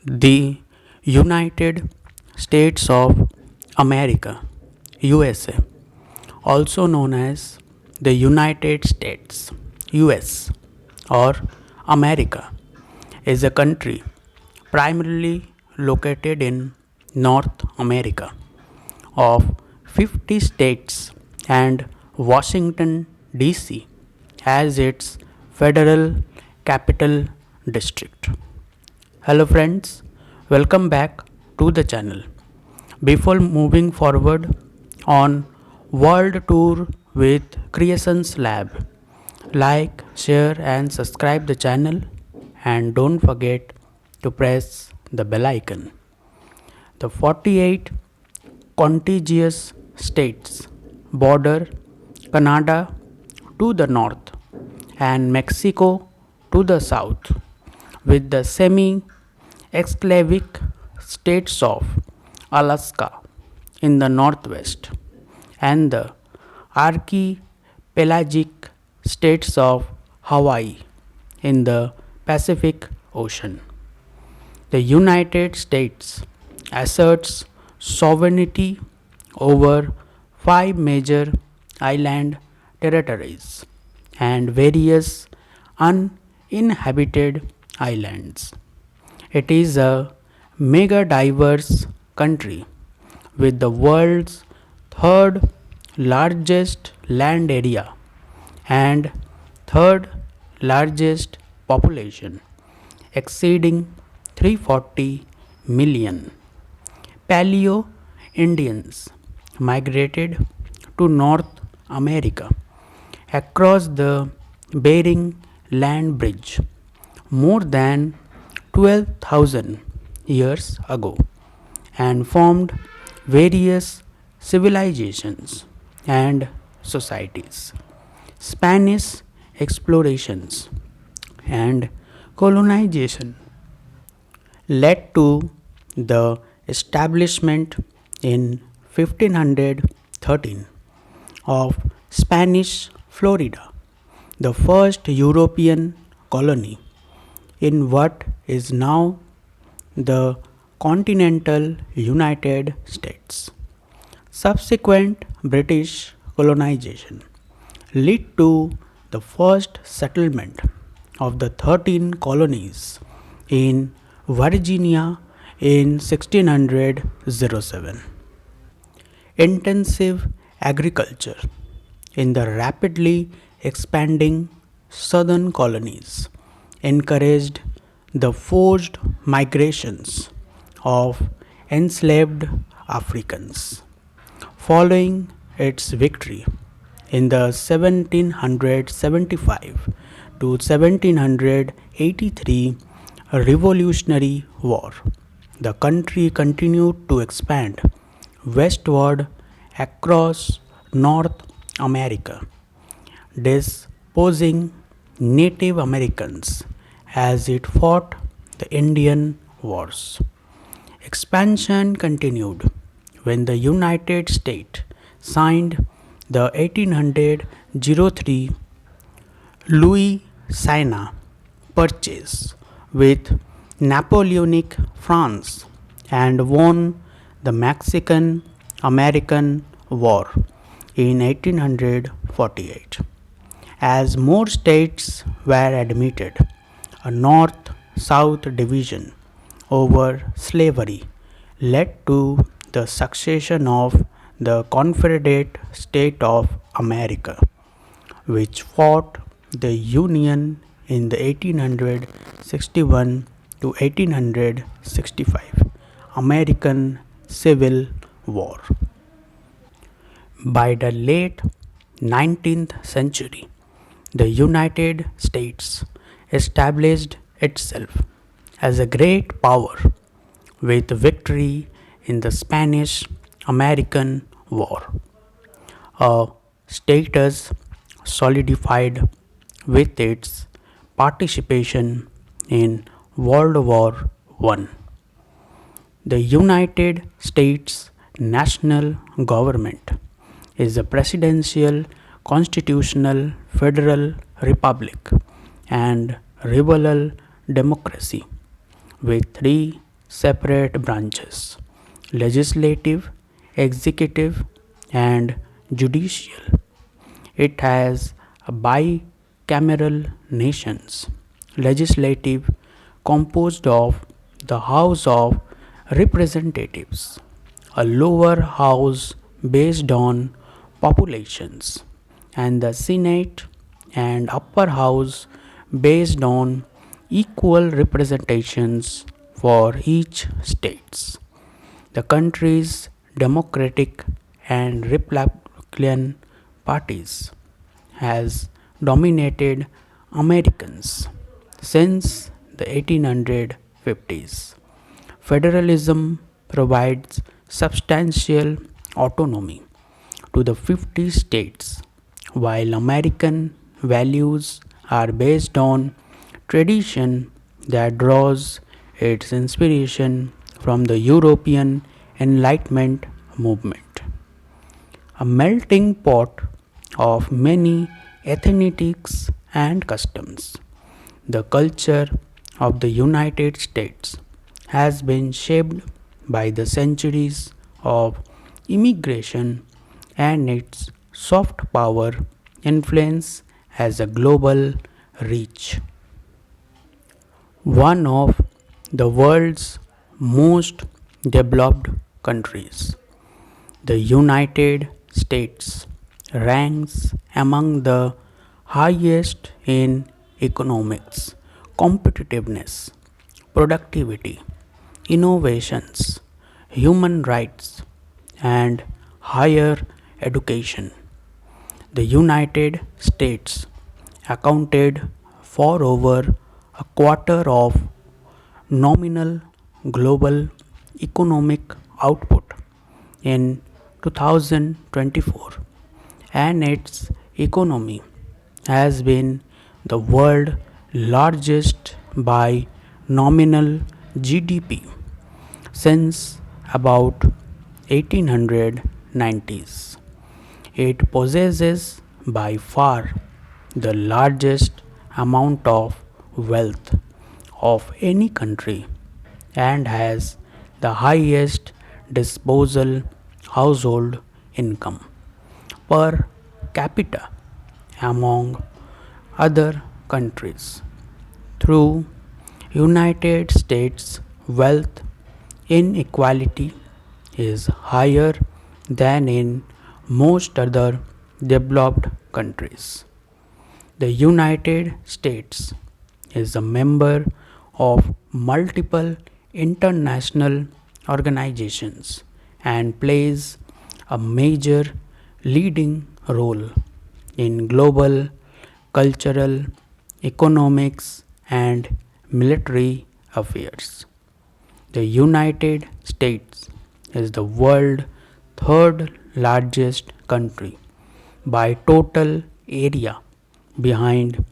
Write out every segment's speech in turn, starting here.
The United States of America, USA, also known as the United States, US, or America, is a country primarily located in North America of 50 states and Washington, D.C. as its federal capital district. Hello, friends, welcome back to the channel. Before moving forward on world tour with Creations Lab, like, share, and subscribe the channel, and don't forget to press the bell icon. The 48 contiguous states border Canada to the north and Mexico to the south, with the semi exclavic states of Alaska in the northwest and the archipelagic states of Hawaii in the Pacific Ocean. The United States asserts sovereignty over five major island territories and various uninhabited islands. It is a mega diverse country with the world's third largest land area and third largest population, exceeding 340 million. Paleo Indians migrated to North America across the Bering Land Bridge more than 12,000 years ago and formed various civilizations and societies. Spanish explorations and colonization led to the establishment in 1513 of Spanish Florida, the first European colony in what is now the continental United States. Subsequent British colonization led to the first settlement of the 13 colonies in Virginia in 1607. Intensive agriculture in the rapidly expanding southern colonies encouraged the forced migrations of enslaved Africans. Following its victory in the 1775 to 1783 Revolutionary War, the country continued to expand westward across North America, dispossessing Native Americans as it fought the Indian Wars. Expansion continued when the United States signed the 1803 Louisiana Purchase with Napoleonic France and won the Mexican American War in 1848. As more states were admitted, a north south division over slavery led to the succession of the Confederate States of America, which fought the Union in the 1861 to 1865 American Civil War. By the late 19th century, the United States established itself as a great power with victory in the Spanish American War, a status solidified with its participation in World War I. The United States national government is a presidential constitutional federal republic and liberal democracy with three separate branches: legislative, executive, and judicial. It has a bicameral nations, legislative composed of the House of Representatives, a lower house based on populations, and the Senate and upper house based on equal representations for each states. The country's Democratic and Republican parties has dominated Americans since the 1850s. Federalism provides substantial autonomy to the 50 states, while American values are based on tradition that draws its inspiration from the European Enlightenment movement. A melting pot of many ethnicities and customs. The culture of the United States has been shaped by the centuries of immigration, and its soft power influence has a global reach. One of the world's most developed countries, the United States ranks among the highest in economics, competitiveness, productivity, innovations, human rights, and higher education. The United States accounted for over a quarter of nominal global economic output in 2024, and its economy has been the world's largest by nominal GDP since about 1890s. It possesses by far the largest amount of wealth of any country and has the highest disposable household income per capita among other countries. Through United States wealth inequality is higher than in most other developed countries. The United States is a member of multiple international organizations and plays a major leading role in global cultural, economics, and military affairs. The United States is the world's third largest country by total area behind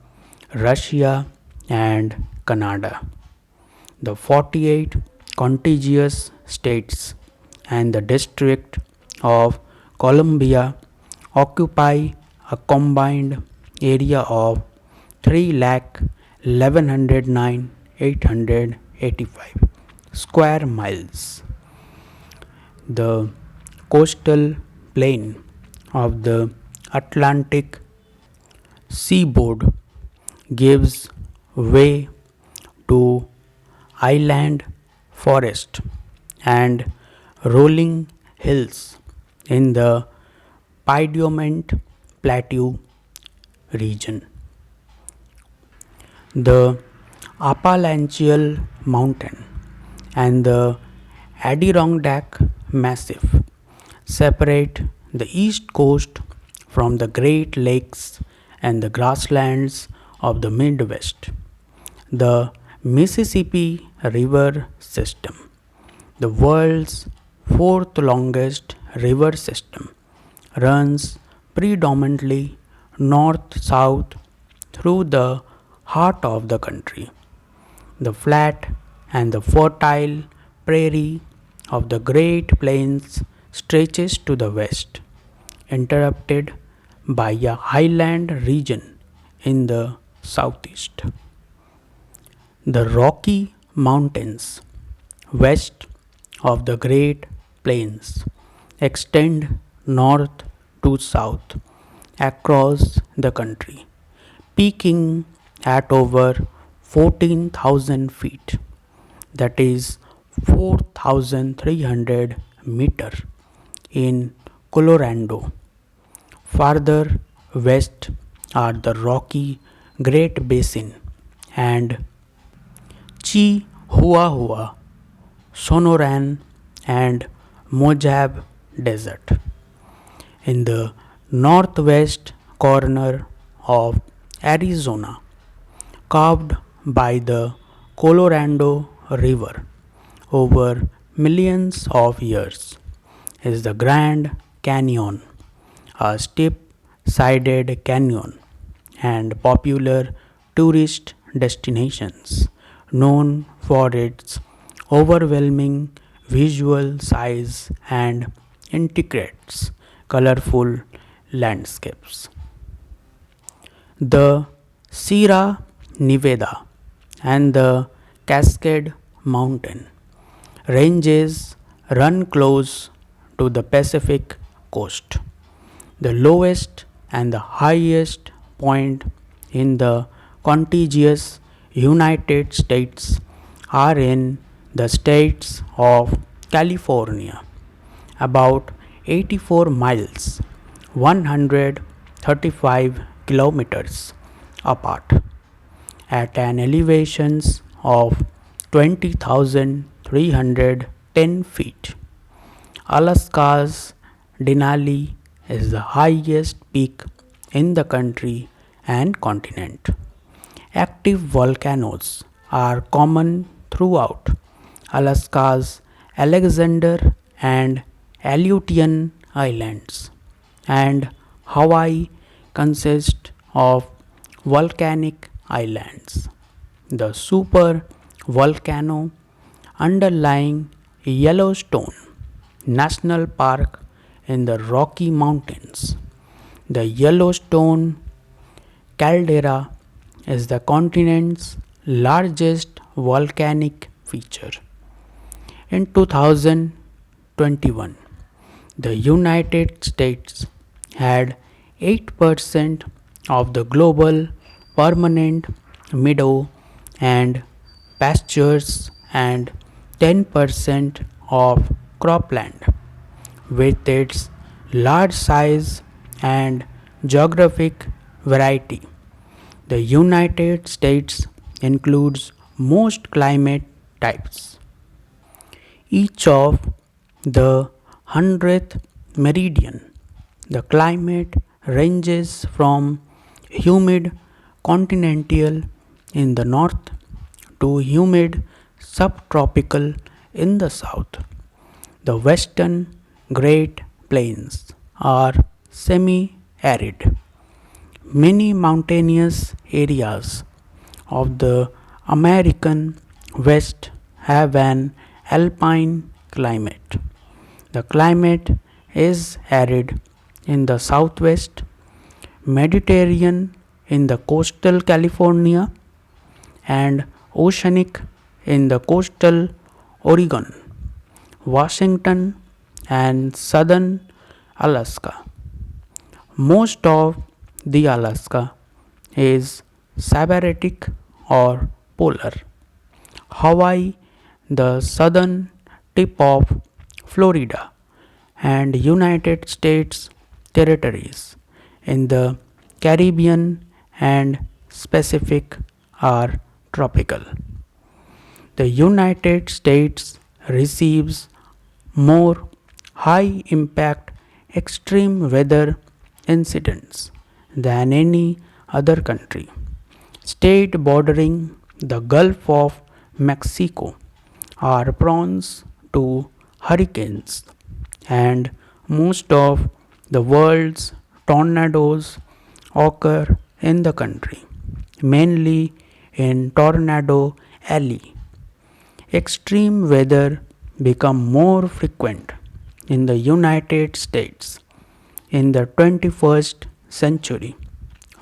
Russia and Canada. The 48 contiguous states and the District of Columbia occupy a combined area of 3,11,885 square miles. The coastal plain of the Atlantic seaboard gives way to island forest and rolling hills in the Piedmont Plateau region. The Appalachian Mountain and the Adirondack Massif separate the east coast from the Great Lakes and the grasslands of the Midwest. The Mississippi River system, the world's fourth longest river system, runs predominantly north south through the heart of the country. The flat and the fertile prairie of the Great Plains stretches to the west, interrupted by a highland region in the southeast. The Rocky Mountains west of the Great Plains extend north to south across the country, peaking at over 14,000 feet, that is 4,300 meter in Colorado. Farther west are the Rocky Great Basin and Chihuahua, Sonoran, and Mojave Desert. In the northwest corner of Arizona, carved by the Colorado River over millions of years, is the Grand Canyon, a steep sided canyon and popular tourist destinations known for its overwhelming visual size and intricate colorful landscapes. The Sierra Nevada and the Cascade Mountain ranges run close to the Pacific coast. The lowest and the highest point in the contiguous United States are in the states of California, about 84 miles, 135 kilometers apart, at an elevations of 20,310 feet. Alaska's Denali is the highest peak in the country and continent. Active volcanoes are common throughout Alaska's Alexander and Aleutian Islands, and Hawaii consists of volcanic islands. The super volcano underlying Yellowstone National Park in the Rocky Mountains. The Yellowstone caldera is the continent's largest volcanic feature. In 2021, the United States had 8% of the global permanent meadow and pastures and 10% of cropland. With its large size and geographic variety, the United States includes most climate types. Each of the 100th meridian, the climate ranges from humid continental in the north to humid subtropical in the south. The western Great Plains are semi arid. Many mountainous areas of the American West have an alpine climate. The climate is arid in the southwest, Mediterranean in the coastal California, and oceanic in the coastal Oregon, Washington, and southern Alaska. Most of the Alaska is sybaritic or polar. Hawaii, the southern tip of Florida, and United States territories in the Caribbean and Pacific are tropical. The United States receives more high impact extreme weather incidents than any other country. States bordering the Gulf of Mexico are prone to hurricanes, and most of the world's tornadoes occur in the country, mainly in Tornado Alley. Extreme weather become more frequent in the United States in the 21st century,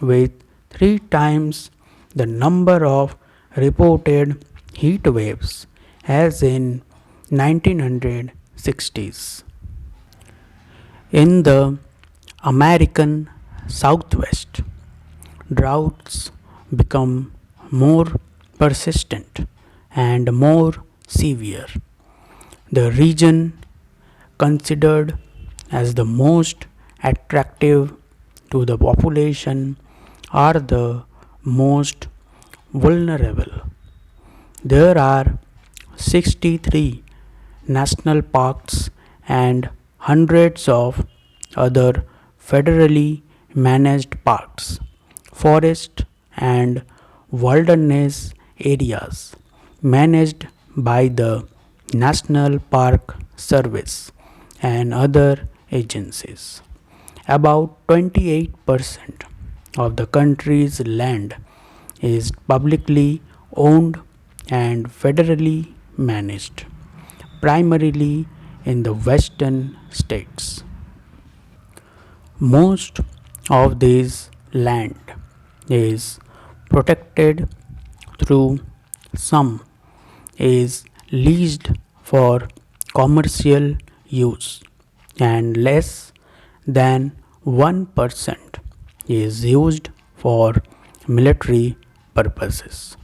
with 3 times the number of reported heat waves as in 1960s. In the American Southwest, droughts become more persistent and more severe. The region, considered as the most attractive to the population, are the most vulnerable. There are 63 national parks and hundreds of other federally managed parks, forest and wilderness areas managed by the National Park Service and other agencies. About 28% of the country's land is publicly owned and federally managed, primarily in the western states. Most of this land is protected through some is leased for commercial use and less than 1% is used for military purposes.